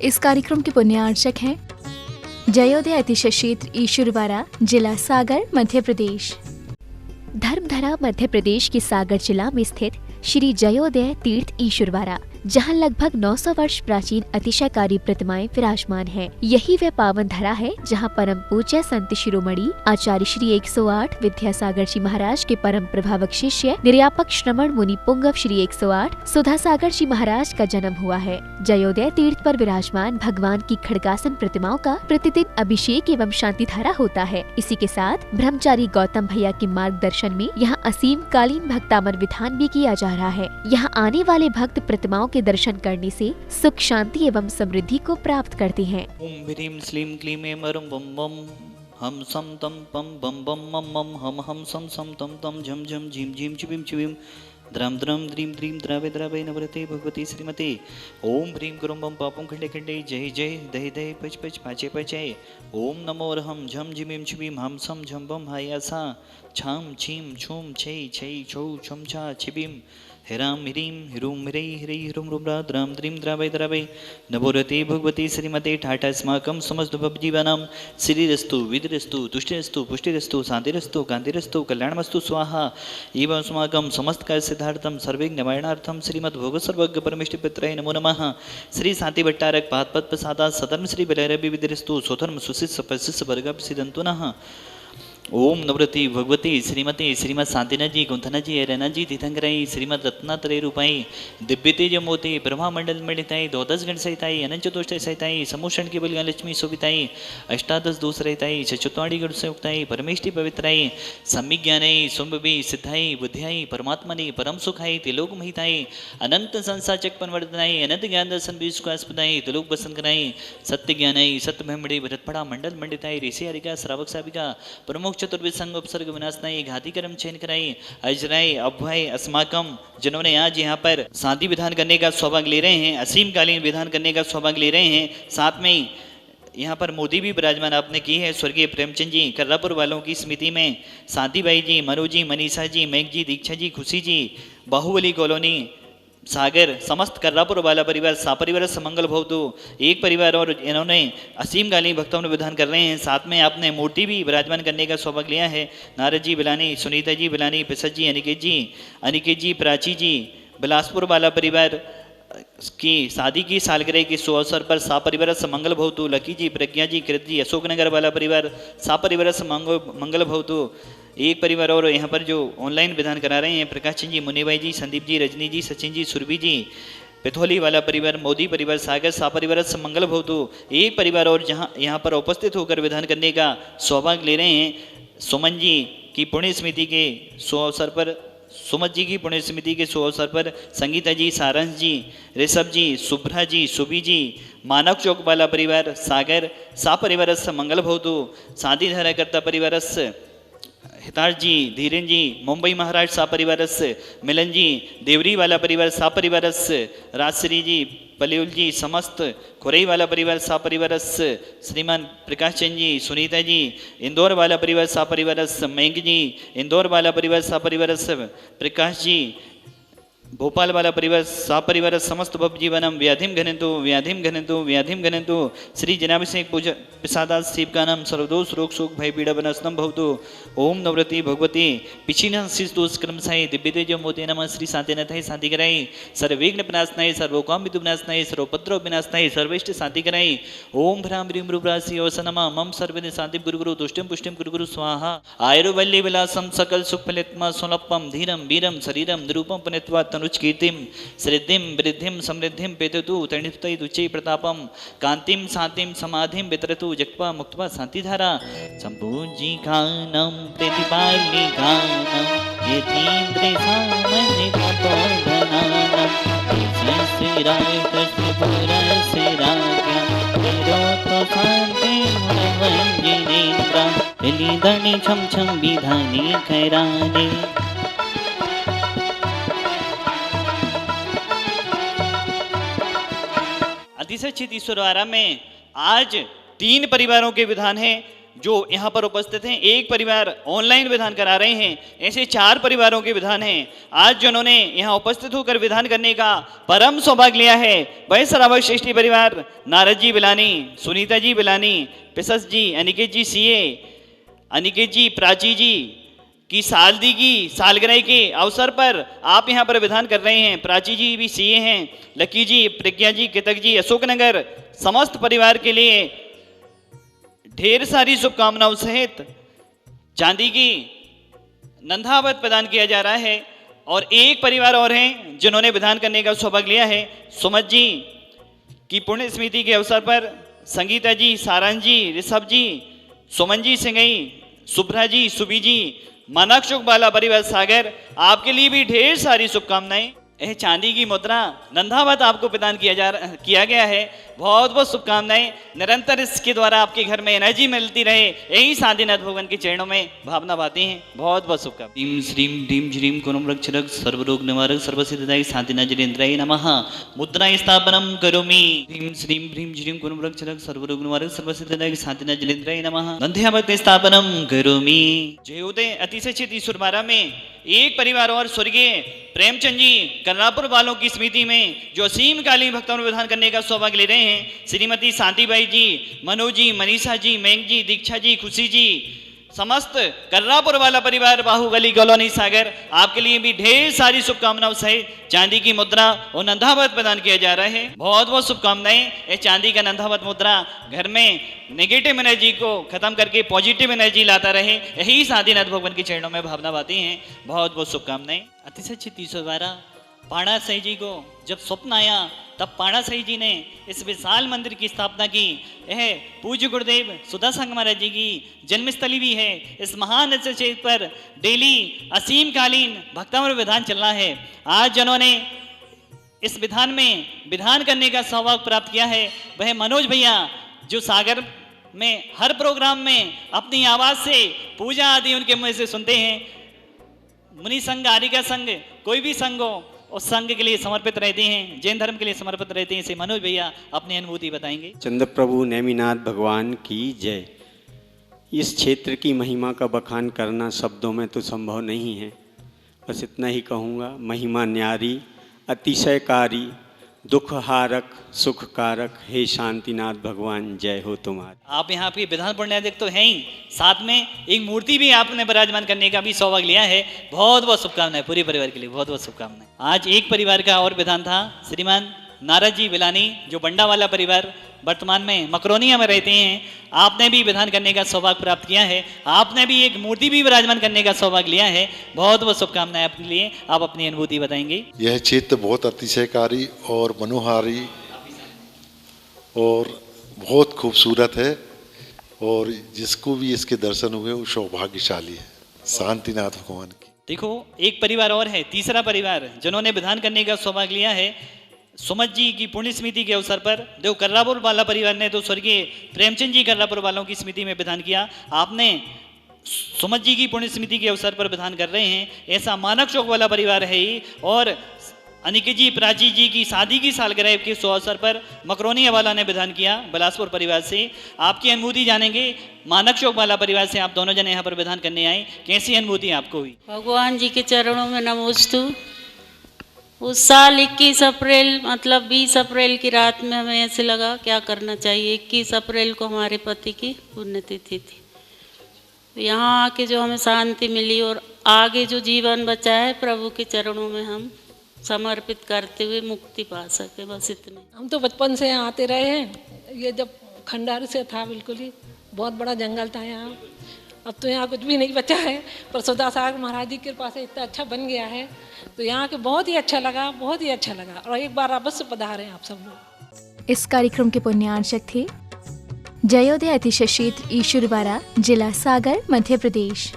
इस कार्यक्रम के पुण्यार्चक हैं जयोदय अतिशय क्षेत्र ईश्वरवाड़ा, जिला सागर, मध्य प्रदेश। धर्मधरा मध्य प्रदेश के सागर जिला में स्थित श्री जयोदय तीर्थ ईश्वरवाड़ा, जहां लगभग 900 वर्ष प्राचीन अतिशयकारी प्रतिमाएं विराजमान हैं। यही वह पावन धरा है जहां परम पूज्य संत शिरोमणि आचार्य श्री 108 विद्यासागर जी महाराज के परम प्रभावक शिष्य निर्यापक श्रमण मुनि पुंगव श्री 108 सुधा सागर जी महाराज का जन्म हुआ है। जयोदय तीर्थ पर विराजमान भगवान की खड़गासन प्रतिमाओं का प्रतिदिन अभिषेक एवं शांति धारा होता है। इसी के साथ ब्रह्मचारी गौतम भैया के मार्गदर्शन में यहाँ असीम कालीन भक्तामर विधान भी किया जा रहा है। यहाँ आने वाले भक्त प्रतिमाओं के दर्शन करने से सुख, शांति एवं समृद्धि को प्राप्त करते हैं। ओम ह्रीं श्लीं क्लीं ऐं मरं बम बम हम सम तम पम बम बम मम मम हम सम तम तम झम झम झीम झीम चिबिम चिबिम द्रम द्रम द्रीम द्रीम द्रावे द्रावे नवरते भगवती श्रीमते। ओम ह्रीं गुरुं बम पापं खंडे खंडे जय जय दहे दहे पच पच पाचे पचे। ओम नमो रहम झम झिमिम छिबिम हम सम झम बम हायासा छाम छीम छूम छै छै छौ छम छा छिबिम हेराम ह्रीं ह्रूम ह्रै ह्रै ह्रूम ह्रूम द्राम द्रीम द्रावै द्रावै नभोरते भगवती श्रीमते ठाठास्माकं समस्त भवजीवानां श्रीरस्तु विधिरस्तु तुष्टिरस्तु पुष्टिरस्तु शान्तिरस्तु कान्तिरस्तु कल्याणमस्तु स्वाहा एवं अस्माकं समस्त कार्य सिद्धार्थं सर्वज्ञ श्रीमद्भोग सर्वज्ञ परमेष्टिपितराय नमो नमः। श्री शांति भट्टारक पादपद प्रसादा सधर्म श्री बलैरवि विधिरस्तु स्वधर्म सुशिष्य प्रशिष्य वर्ग सिद्धंतु नः। ओम नवरती भगवती श्रीमती श्रीमद शांतिना जी गुंथना जी रैना जी तीर्थंकराई श्रीमद रत्नात्रय रूपाई दिव्य तेज मोती ब्रह्मा मंडल मंडिताई द्वादश गण सहिताई अनंत चतुष्टय सहिताई समूषण के बलगान लक्ष्मी शोभिताई अष्टादश दोष रहिताई चतुर्वाणी गण संयुक्ताई परमेष्टि पवित्राई सम्यज्ञानाई सुम्भवी सिद्धाई बुद्धियाई परमात्मनि परम सुखाई तिलोक महिताई अनंत संसाचक पनवर्तनाई अनंत ज्ञान दर्शन बीजस्पदाई तिलोक बसन कराई सत्य ज्ञानाई सत्य ब्रह्मणे भरतपड़ा मंडल मंडिताई ऋषि हरिका श्रावक साविका प्रमुख चतुर्विद संग उपसर्ग विनाशनाई घाती कर्म चयन कराई अजराई अभय अस्माकम, जिन्होंने आज यहाँ पर शांति विधान करने का सौभाग्य ले रहे हैं, असीम कालीन विधान करने का सौभाग्य ले रहे हैं। साथ में यहाँ पर मोदी भी विराजमान आपने की है। स्वर्गीय प्रेमचंद जी कर्रापुर वालों की स्मृति में शांति भाई जी, मनोज जी, मनीषा जी, मेघ जी, दीक्षा जी, खुशी जी, बाहुबली कॉलोनी सागर, समस्त कर्रापुर वाला परिवार सापरिवार समंगल भवतु एक परिवार और इन्होंने असीम कालीन भक्तों ने विधान कर रहे हैं। साथ में आपने मूर्ति भी विराजमान करने का सौभाग्य लिया है। नारद जी बिलानी, सुनीता जी बिलानी, प्रसाद जी, अनिकेत जी, प्राची जी, बिलासपुर वाला परिवार की शादी की सालगिरह के शुभ अवसर पर सापरिवार समंगल भवतु। लकी जी, प्रज्ञा जी, कृत जी, अशोकनगर वाला परिवार सापरिवार मंगल भवतु एक परिवार और यहाँ पर जो ऑनलाइन विधान करा रहे हैं प्रकाश चंद जी, मुनि भाई जी, संदीप जी, रजनी जी, सचिन जी, सुरभि जी, पिथौली वाला परिवार, मोदी परिवार, सागर सापरिवार समंगल भवतु एक परिवार और जहाँ यहाँ पर उपस्थित होकर विधान करने का सौभाग्य ले रहे हैं। सुमन जी की पुण्य स्मृति के शुभ अवसर पर, सुमत जी की पुण्य स्मृति के शुभ अवसर पर संगीता जी, सारंश जी, ऋषभ जी, शुभ्रा जी, सुबी जी, मानव चौक वाला परिवार सागर सापरिवार मंगल भवतु शादी धाराकर्ता परिवार हिताश जी, धीरेन जी, मुंबई महाराज सापरिवारस, मिलन जी, देवरी वाला परिवार सापरिवारस, राजश्री जी, पलियुल जी, समस्त खुरई वाला परिवार सापरिवारस, श्रीमान प्रकाश चंद जी, सुनीता जी, इंदौर वाला परिवार सापरिवारस, मेघ जी, इंदौर वाला परिवार सापरिवारस, प्रकाश जी, भोपाल वाला परिवार सापरिवार समस्त भव जीवनम व्याधिम घनंतु व्याधिम घनंतु व्याधिम घनंतु श्री जनाभिषेक पूजा प्रसादात शिवगानम सर्वदोष रोग शोक भय पीड़ा बनस्तम भवतु। ओम नवरती भगवती पिछिना शिष दोष क्रम साई दिव्य तेज मोते नमः। श्री शांतिनाथाय शांति कराई सर्वविघ्न विनाशनाय सर्वकाम विदु विनाशनाय सर्वोपद्रव विनाशनाय सर्वेष्ट शांति कराई। ओम भ्राम ह्रीं रूपराशि अवसनमा मम सर्वदि शांति गुरु गुरु तुष्टिम पुष्टिम गुरु गुरु स्वाहा। आयुर्वल्ली विलासम सकल सुख फलित्मा सुलभम धीरम वीरम शरीरम निरूपम पुनित्वा तनुज कीर्तिम श्रद्धिम वृद्धिम समृद्धिम पेतु तणितुतै दुच्चै प्रतापम कांतिम शांतिम समाधिम वितरतु जक्त्वा मुक्त्वा शांतिधारा संपूज्य गानम प्रतिपालि गानम यतीन्द्र सामने तपोधनानम श्रीराय कृष्णपुर से राज्ञा निरोतो शांति मुनवंजिनेन्द्र लिदणि छम छम विधानी खैराने। अतिशय ईश्वरवाड़ा में आज 3 परिवारों के विधान हैं। जो यहाँ पर उपस्थित हैं, एक परिवार ऑनलाइन विधान करा रहे हैं, ऐसे 4 परिवारों के विधान हैं। आज जिन्होंने यहाँ उपस्थित होकर विधान करने का परम सौभाग्य लिया है वह सरावत श्रेष्ठी परिवार नारद जी बिलानी, सुनीता जी बिलानी, पिसस जी, अनिकेत जी सीए, अनिकेत जी प्राची जी की सालदी की सालगिरह के अवसर पर आप यहाँ पर विधान कर रहे हैं। प्राची जी भी सीए हैं, लकी जी, प्रज्ञा जी, कितक जी, अशोकनगर समस्त परिवार के लिए ढेर सारी शुभकामनाओं सहित चांदी की नंदावत प्रदान किया जा रहा है। और एक परिवार और हैं जिन्होंने विधान करने का सौभाग्य लिया है। सुमत जी की पुण्य स्मृति के अवसर पर संगीता जी, सारंग जी, ऋषभ जी, सुमन जी सिंगई, सुभ्रा जी, सुबी जी, मानक बाला परिवार सागर, आपके लिए भी ढेर सारी शुभकामनाएं। यह चांदी की मुद्रा नंदावत आपको प्रदान किया गया है। बहुत बहुत शुभकामनाएं। निरंतर इसके द्वारा आपके घर में एनर्जी मिलती रहे, यही शांतिनाथ भगवान के चरणों में भावना बातें हैं। बहुत बहुत शुभकामनाएं। ह्रीं श्रीं ह्रीं श्रीं कुरुम रक्षरक सर्वरोग निवारक सर्वसिद्धिदायक शांतिनाथ जिनेन्द्राय नमः। मुद्रा स्थापनम करोमि। ह्रीं श्रीं ह्रीं श्रीं कुरुम रक्षरक सर्वरोग निवारक सर्वसिद्धिदायक शांतिनाथ जिनेन्द्राय नमः। नंदावत स्थापनम करोमि। जयोदय अतिशय ईश्वर बारा में एक परिवार और स्वर्गीय प्रेमचंद जी कल्लापुर वालों की स्मृति में जो असीमकालीन भक्तों में विधान करने का सौभाग्य ले रहे हैं, श्रीमती शांतिबाई जी, मनोज जी, मनीषा जी, मेघ जी, दीक्षा जी, खुशी जी, समस्त कल्लापुर वाला परिवार बाहुबली कॉलोनी सागर, आपके लिए भी ढेर सारी शुभकामनाओं सहित चांदी की मुद्रा और नंदावत प्रदान किया जा रहा है। बहुत बहुत शुभकामनाएं। ये चांदी का नंदावत मुद्रा घर में नेगेटिव एनर्जी को खत्म करके पॉजिटिव एनर्जी लाता रहे, यही शांतिनाथ भगवान के चरणों में भावना बातें हैं। बहुत बहुत शुभकामनाएं। अतिशय 312 पाणा साई जी को जब स्वप्न आया तब पाणा साई जी ने इस विशाल मंदिर की स्थापना की। यह पूज्य गुरुदेव सुधा संघ महाराज जी की जन्मस्थली भी है। इस महान क्षेत्र पर डेली असीमकालीन भक्तामृत विधान चल रहा है। आज जिन्होंने इस विधान में विधान करने का सौभाग्य प्राप्त किया है वह मनोज भैया, जो सागर में हर प्रोग्राम में अपनी आवाज़ से पूजा आदि उनके मुँह से सुनते हैं। मुनि संघ, आर्यिका संघ, कोई भी संघ हो उस संघ के लिए समर्पित रहते हैं, जैन धर्म के लिए समर्पित रहते हैं। इसे मनोज भैया अपनी अनुभूति बताएंगे। चंद्र प्रभु नेमिनाथ भगवान की जय। इस क्षेत्र की महिमा का बखान करना शब्दों में तो संभव नहीं है, बस इतना ही कहूँगा, महिमा न्यारी, अतिशयकारी, दुखहारक, सुखकारक, हे शांतिनाथ भगवान जय हो तुम्हारी। आप यहाँ पे विधान पुण्याधिक तो हैं ही, साथ में एक मूर्ति भी आपने विराजमान करने का भी सौभाग्य लिया है। बहुत बहुत शुभकामनाएं पूरे परिवार के लिए, बहुत बहुत शुभकामनाएं। आज एक परिवार का और विधान था, श्रीमान नारद जी बिलानी, जो बंडा वाला परिवार वर्तमान में मकरोनिया में रहते हैं। आपने भी विधान करने का सौभाग्य प्राप्त किया है, आपने भी एक मूर्ति भी विराजमान करने का सौभाग्य लिया है। बहुत बहुत शुभकामनाएं आपके लिए। आप अपनी अनुभूति बताएंगे। यह क्षेत्र बहुत अतिशयकारी और मनोहारी और बहुत खूबसूरत है, और जिसको भी इसके दर्शन हुए वो सौभाग्यशाली है, शांतिनाथ भगवान की। देखो एक परिवार और है, तीसरा परिवार जिन्होंने विधान करने का सौभाग्य लिया है। सुमत जी की पुण्य स्मृति के अवसर पर देखो कल्लापुर वाला परिवार ने तो स्वर्गीय प्रेमचंद जी कल्लापुर वालों की स्मृति में विधान किया। आपने सुमत जी की पुण्य स्मृति के अवसर पर विधान कर रहे हैं। ऐसा मानक चौक वाला परिवार है ही। और अनिकेत जी, प्राची जी की शादी की सालगिरह के अवसर पर मकरोनिया वाला ने विधान किया बिलासपुर परिवार से। आपकी अनुभूति जानेंगे। मानक चौक वाला परिवार से आप दोनों जने यहाँ पर विधान करने आए, कैसी अनुभूति आपको हुई? भगवान जी के चरणों में नमोस्तु। उस साल 21 अप्रैल मतलब 20 अप्रैल की रात में हमें ऐसे लगा क्या करना चाहिए। 21 अप्रैल को हमारे पति की पुण्यतिथि थी। यहाँ आके जो हमें शांति मिली और आगे जो जीवन बचा है प्रभु के चरणों में हम समर्पित करते हुए मुक्ति पा सके, बस इतने। हम तो बचपन से यहाँ आते रहे हैं। ये जब खंडार से था बिल्कुल ही बहुत बड़ा जंगल था यहाँ। अब तो यहाँ कुछ भी नहीं बचा है, पर सुधा सागर महाराज की कृपा से इतना अच्छा बन गया है, तो यहाँ के बहुत ही अच्छा लगा, बहुत ही अच्छा लगा। और एक बार अवश्य पधारें आप सब लोग। इस कार्यक्रम के पुण्यार्चक थे जयोदय अतिशय क्षेत्र ईश्वरवारा, जिला सागर, मध्य प्रदेश।